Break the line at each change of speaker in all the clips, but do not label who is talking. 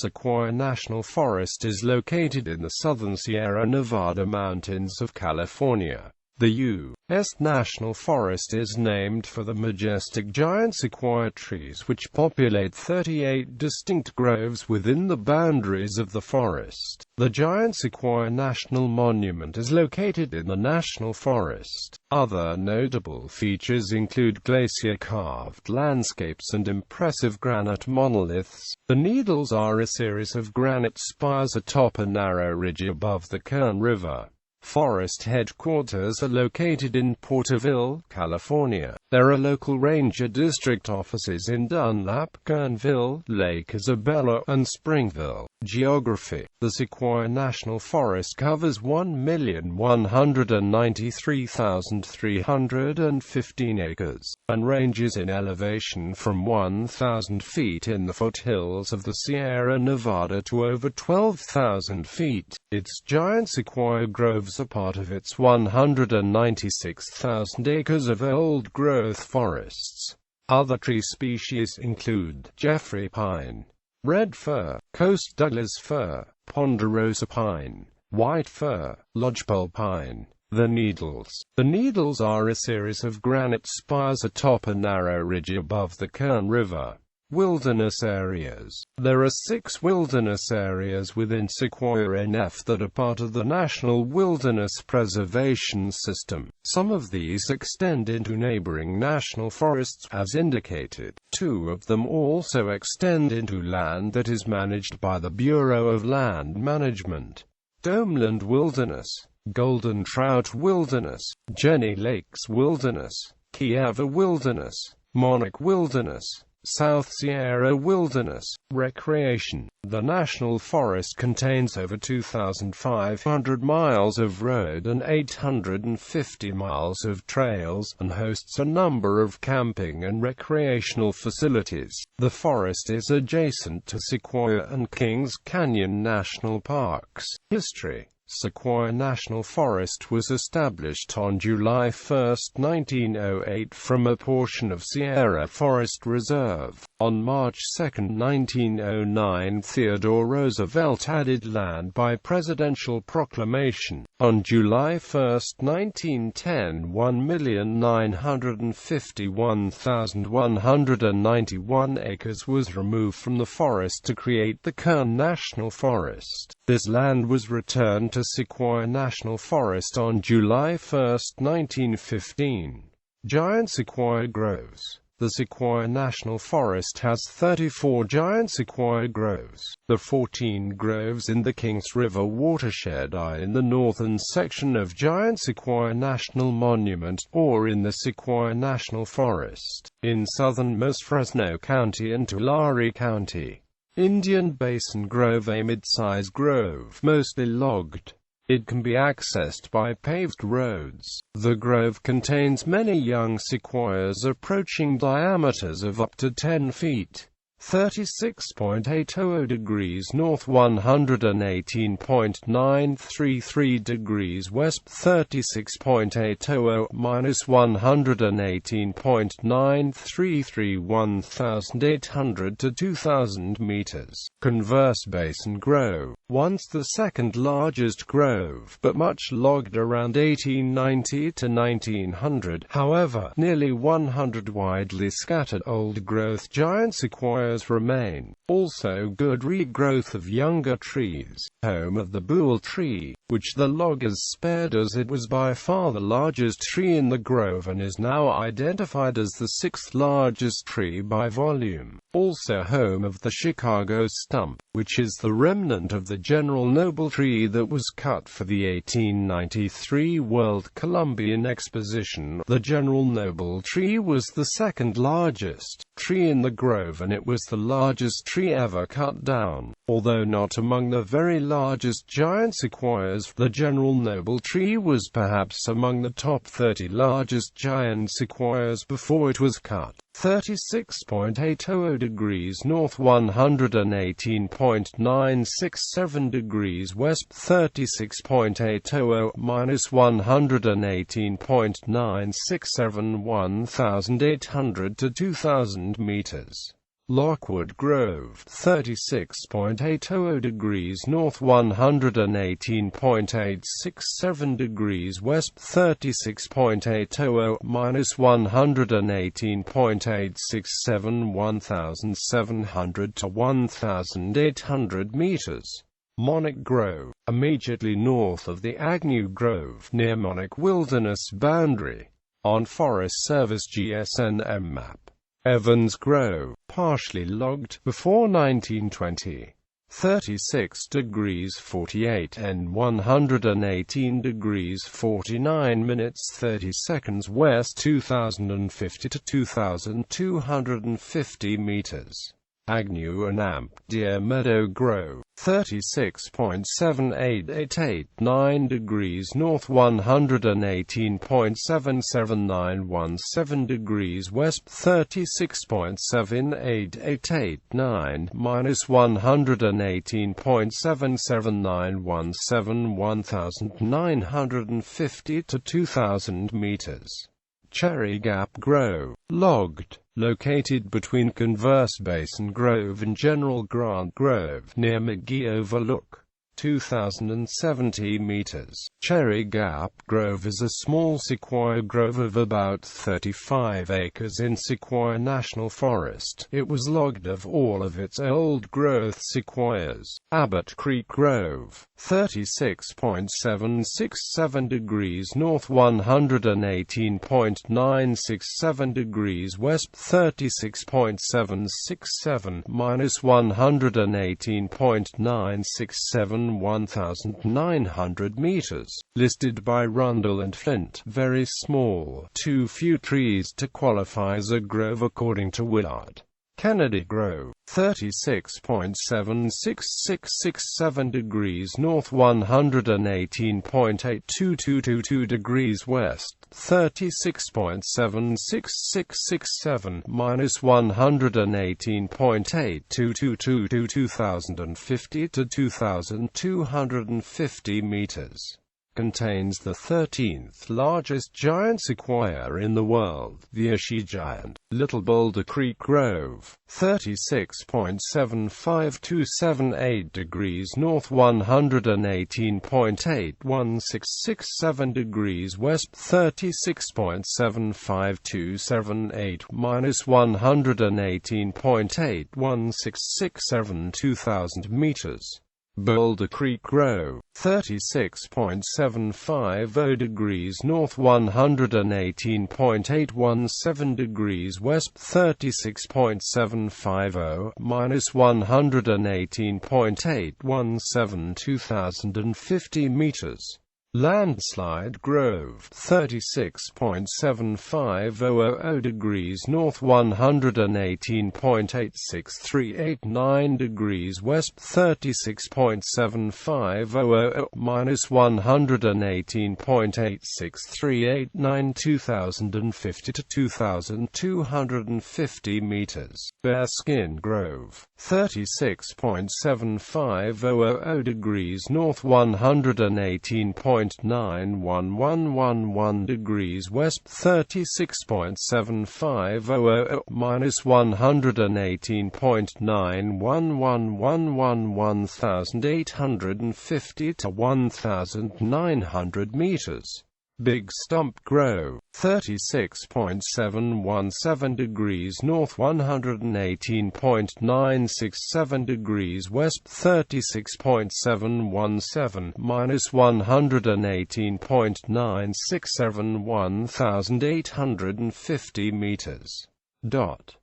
Sequoia National Forest is located in the southern Sierra Nevada mountains of California. The U.S. National Forest is named for the majestic giant sequoia trees which populate 38 distinct groves within the boundaries of the forest. The Giant Sequoia National Monument is located in the national forest. Other notable features include glacier-carved landscapes and impressive granite monoliths. The Needles are a series of granite spires atop a narrow ridge above the Kern River. Forest headquarters are located in Porterville, California. There are local ranger district offices in Dunlap, Kernville, Lake Isabella, and Springville. Geography: the Sequoia National Forest covers 1,193,315 acres, and ranges in elevation from 1,000 feet in the foothills of the Sierra Nevada to over 12,000 feet. Its giant sequoia groves are part of its 196,000 acres of old-growth forests. Other tree species include Jeffrey pine, red fir, coast Douglas fir, ponderosa pine, white fir, lodgepole pine. The Needles. The Needles are a series of granite spires atop a narrow ridge above the Kern River. Wilderness areas. There are 6 wilderness areas within Sequoia NF that are part of the National Wilderness Preservation System. Some of these extend into neighboring national forests, as indicated. 2 of them also extend into land that is managed by the Bureau of Land Management. Domeland Wilderness, Golden Trout Wilderness, Jenny Lakes Wilderness, Kieva Wilderness, Monarch Wilderness, South Sierra Wilderness. Recreation. The National Forest contains over 2,500 miles of road and 850 miles of trails, and hosts a number of camping and recreational facilities. The forest is adjacent to Sequoia and Kings Canyon National Parks. History. Sequoia National Forest was established on July 1, 1908 from a portion of Sierra Forest Reserve. On March 2, 1909, Theodore Roosevelt added land by presidential proclamation. On July 1, 1910, 1,951,191 acres was removed from the forest to create the Kern National Forest. This land was returned to Sequoia National Forest on July 1, 1915. Giant Sequoia Groves. The Sequoia National Forest has 34 giant sequoia groves. The 14 groves in the Kings River watershed are in the northern section of Giant Sequoia National Monument, or in the Sequoia National Forest, in southernmost Fresno County and Tulare County. Indian Basin Grove, a mid-size grove, mostly logged. It can be accessed by paved roads. The grove contains many young sequoias approaching diameters of up to 10 feet. 36.800 degrees north, 118.933 degrees west, 36.800 minus 118.933, 1,800 to 2,000 meters. Converse Basin Grove, once the second largest grove, but much logged around 1890 to 1900. However, nearly 100 widely scattered old-growth giant sequoias remain. Also good regrowth of younger trees. Home of the Buhl tree, which the loggers spared as it was by far the largest tree in the grove and is now identified as the 6th largest tree by volume. Also home of the Chicago stump, which is the remnant of the General Noble tree that was cut for the 1893 World Columbian Exposition. The General Noble tree was the 2nd largest tree in the grove, and it was the largest tree ever cut down. Although not among the very largest giant sequoias, the General Noble tree was perhaps among the top 30 largest giant sequoias before it was cut. 36.800 degrees north, 118.967 degrees west, 36.800 minus 118.967, 1,800 to 2,000 meters. Lockwood Grove, 36.800 degrees north, 118.867 degrees west, 36.800 minus 118.867, 1,700 to 1,800 meters. Monarch Grove, immediately north of the Agnew Grove, near Monarch Wilderness boundary, on Forest Service GSNM map. Evans Grove, partially logged, before 1920. 36 degrees 48 and 118 degrees 49 minutes 30 seconds west, 2,050 to 2,250 meters. Agnew and Amp Deer Meadow Grove, 36.78889 degrees north, 118.77917 degrees west, 36.78889 minus 118.77917, 1,950 to 2,000 meters. Cherry Gap Grove, logged, located between Converse Basin Grove and General Grant Grove, near McGee Overlook, 2,070 meters. Cherry Gap Grove is a small sequoia grove of about 35 acres in Sequoia National Forest. It was logged of all of its old-growth sequoias. Abbott Creek Grove, 36.767 degrees north, 118.967 degrees west, 36.767 minus 118.967, 1,900 meters. Listed by Rundle and Flint. Very small. Too few trees to qualify as a grove according to Willard. Kennedy Grove, 36.76667 degrees north, 118.82222 degrees west, 36.76667 minus 118.82222, 2,050 to 2,250 meters. Contains the 13th largest giant sequoia in the world, the Ashi Giant. Little Boulder Creek Grove, 36.75278 degrees north, 118.81667 degrees west, 36.75278 minus 118.81667, 2,000 meters. Boulder Creek Grove, 36.750 degrees north, 118.817 degrees west, 36.750 minus 118.817, 2,050 meters. Landslide Grove, 36.7500 degrees north, 118.86389 degrees west, 36.750 minus 118.86389, 2,050 to 2,250 meters. Bearskin Grove, 36.7500 degrees north, 118.91111 degrees west, 36.750 minus 118.91111, 1,850 to 1,900 meters. Big Stump Grove, 36.717 degrees north, 118.967 degrees west, 36.717 minus 118.967, 1,850 meters.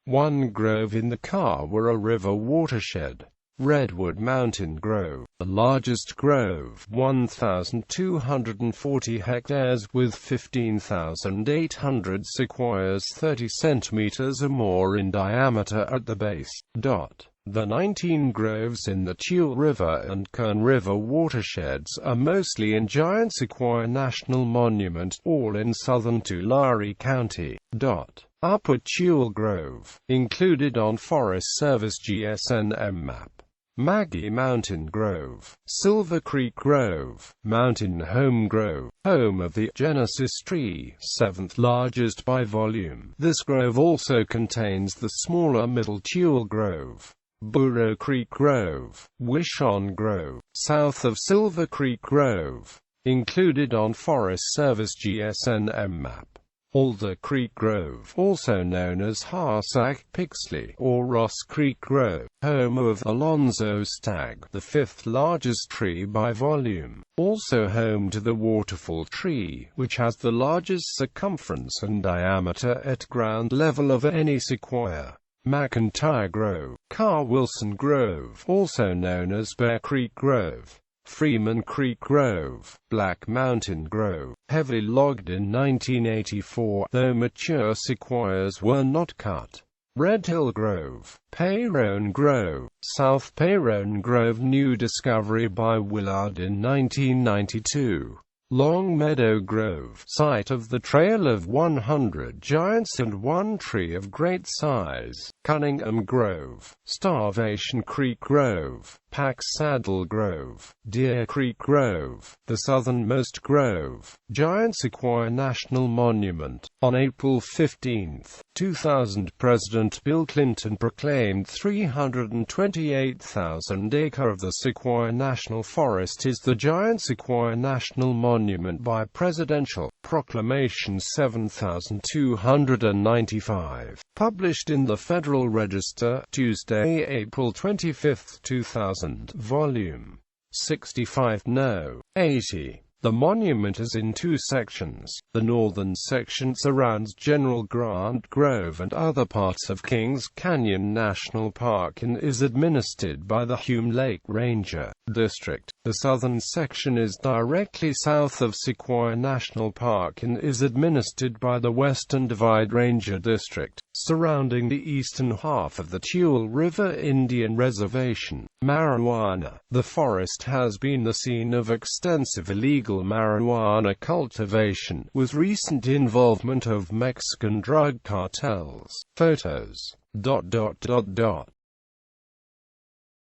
1 Grove in the Kawa River watershed. Redwood Mountain Grove, the largest grove, 1,240 hectares, with 15,800 sequoias 30 centimeters or more in diameter at the base. The 19 groves in the Tule River and Kern River watersheds are mostly in Giant Sequoia National Monument, all in southern Tulare County. Upper Tule Grove, included on Forest Service GSNM map. Maggie Mountain Grove, Silver Creek Grove, Mountain Home Grove, home of the Genesis tree, 7th largest by volume. This grove also contains the smaller Middle Tule Grove, Burro Creek Grove, Wishon Grove, south of Silver Creek Grove, included on Forest Service GSNM map. Alder Creek Grove, also known as Harsack, Pixley, or Ross Creek Grove, home of Alonzo Stagg, the 5th largest tree by volume, also home to the Waterfall tree, which has the largest circumference and diameter at ground level of any sequoia. McIntyre Grove, Carr Wilson Grove, also known as Bear Creek Grove, Freeman Creek Grove, Black Mountain Grove, heavily logged in 1984, though mature sequoias were not cut. Red Hill Grove, Payrone Grove, South Payrone Grove, new discovery by Willard in 1992. Long Meadow Grove, site of the Trail of 100 Giants and one tree of great size. Cunningham Grove, Starvation Creek Grove, Pack Saddle Grove, Deer Creek Grove, the southernmost grove, Giant Sequoia National Monument. On April 15, 2000, President Bill Clinton proclaimed 328,000 acre of the Sequoia National Forest is the Giant Sequoia National Monument by Presidential Proclamation 7295, published in the Federal Register, Tuesday, April 25, 2000, volume 65 No. 80. The monument is in two sections. The northern section surrounds General Grant Grove and other parts of Kings Canyon National Park and is administered by the Hume Lake Ranger District. The southern section is directly south of Sequoia National Park and is administered by the Western Divide Ranger District, surrounding the eastern half of the Tule River Indian Reservation. Marijuana. The forest has been the scene of extensive illegal marijuana cultivation, with recent involvement of Mexican drug cartels. Photos.